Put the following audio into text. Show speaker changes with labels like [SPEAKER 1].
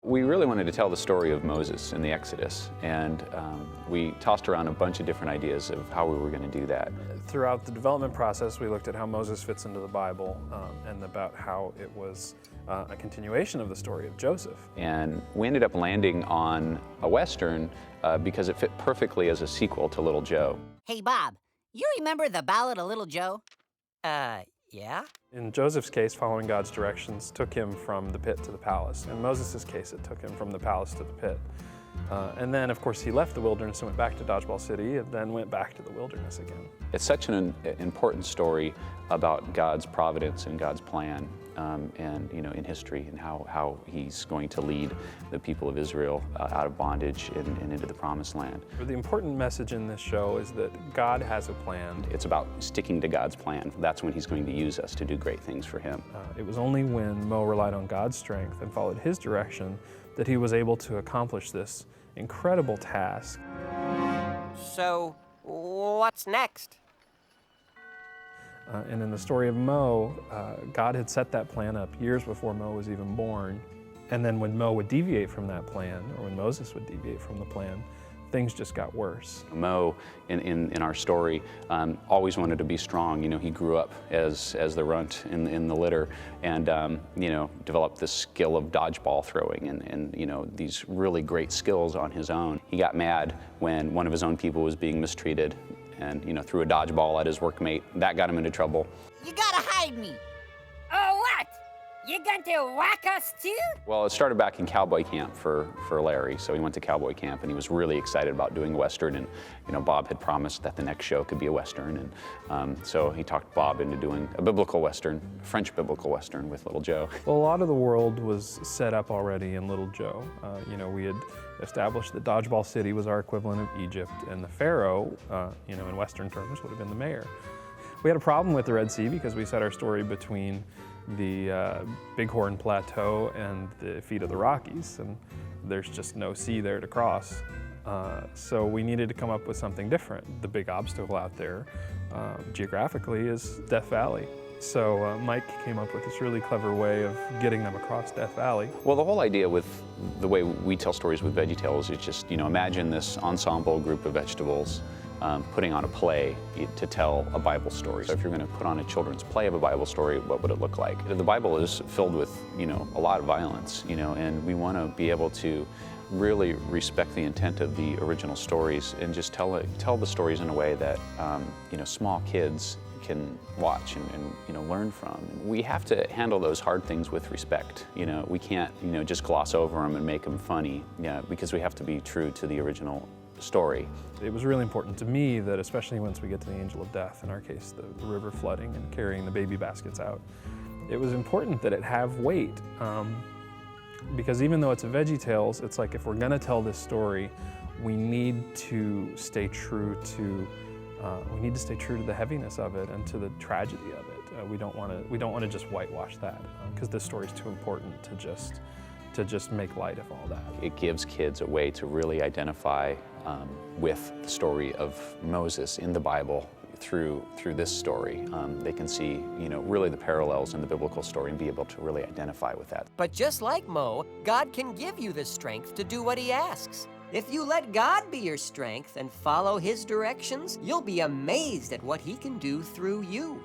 [SPEAKER 1] We really wanted to tell the story of Moses in the Exodus, and we tossed around a bunch of different ideas of how we were going to do that.
[SPEAKER 2] Throughout the development process, we looked at how Moses fits into the Bible and about how it was a continuation of the story of Joseph.
[SPEAKER 1] And we ended up landing on a Western because it fit perfectly as a sequel to Little Joe.
[SPEAKER 3] Hey, Bob, you remember the Ballad of Little Joe? Yeah?
[SPEAKER 2] In Joseph's case, following God's directions took him from the pit to the palace. In Moses' case, it took him from the palace to the pit. And then, of course, he left the wilderness and went back to Dodgeball City and then went back to the wilderness again.
[SPEAKER 1] It's such an important story about God's providence and God's plan and, in history and how he's going to lead the people of Israel out of bondage and into the promised land.
[SPEAKER 2] The important message in this show is that God has a plan.
[SPEAKER 1] It's about sticking to God's plan. That's when he's going to use us to do great things for him.
[SPEAKER 2] It was only when Mo relied on God's strength and followed his direction that he was able to accomplish this incredible task.
[SPEAKER 4] So, what's next?
[SPEAKER 2] And in the story of Mo, God had set that plan up years before Mo was even born. And then when Mo would deviate from that plan, or when Moses would deviate from the plan, things just got worse.
[SPEAKER 1] Mo, in our story, always wanted to be strong. He grew up as the runt in the litter and, developed this skill of dodgeball throwing and these really great skills on his own. He got mad when one of his own people was being mistreated and, threw a dodgeball at his workmate. That got him into trouble.
[SPEAKER 3] You gotta hide me.
[SPEAKER 4] Oh, what? You going to whack us too?
[SPEAKER 1] Well, it started back in cowboy camp for Larry. So he went to cowboy camp and he was really excited about doing a Western. And, Bob had promised that the next show could be a Western. And so he talked Bob into doing a biblical Western, French biblical Western with Little Joe.
[SPEAKER 2] Well, a lot of the world was set up already in Little Joe. We had established that Dodgeball City was our equivalent of Egypt, and the Pharaoh, in Western terms, would have been the mayor. We had a problem with the Red Sea because we set our story between the Bighorn Plateau and the feet of the Rockies, and there's just no sea there to cross. So we needed to come up with something different. The big obstacle out there, geographically, is Death Valley. So Mike came up with this really clever way of getting them across Death Valley.
[SPEAKER 1] Well, the whole idea with the way we tell stories with VeggieTales is just, imagine this ensemble group of vegetables putting on a play to tell a Bible story. So if you're going to put on a children's play of a Bible story, what would it look like? The Bible is filled with, a lot of violence, and we want to be able to really respect the intent of the original stories and just tell the stories in a way that, small kids can watch and learn from. And we have to handle those hard things with respect. We can't, just gloss over them and make them funny, because we have to be true to the original story.
[SPEAKER 2] It was really important to me that, especially once we get to the angel of death, in our case, the river flooding and carrying the baby baskets out, it was important that it have weight. Because even though it's a VeggieTales, it's like if we're gonna tell this story, we need to stay true to the heaviness of it and to the tragedy of it. We don't want to just whitewash that because this story's too important to just make light of all that.
[SPEAKER 1] It gives kids a way to really identify with the story of Moses in the Bible through this story. They can see, really the parallels in the biblical story and be able to really identify with that.
[SPEAKER 4] But just like Mo, God can give you the strength to do what he asks. If you let God be your strength and follow his directions, you'll be amazed at what he can do through you.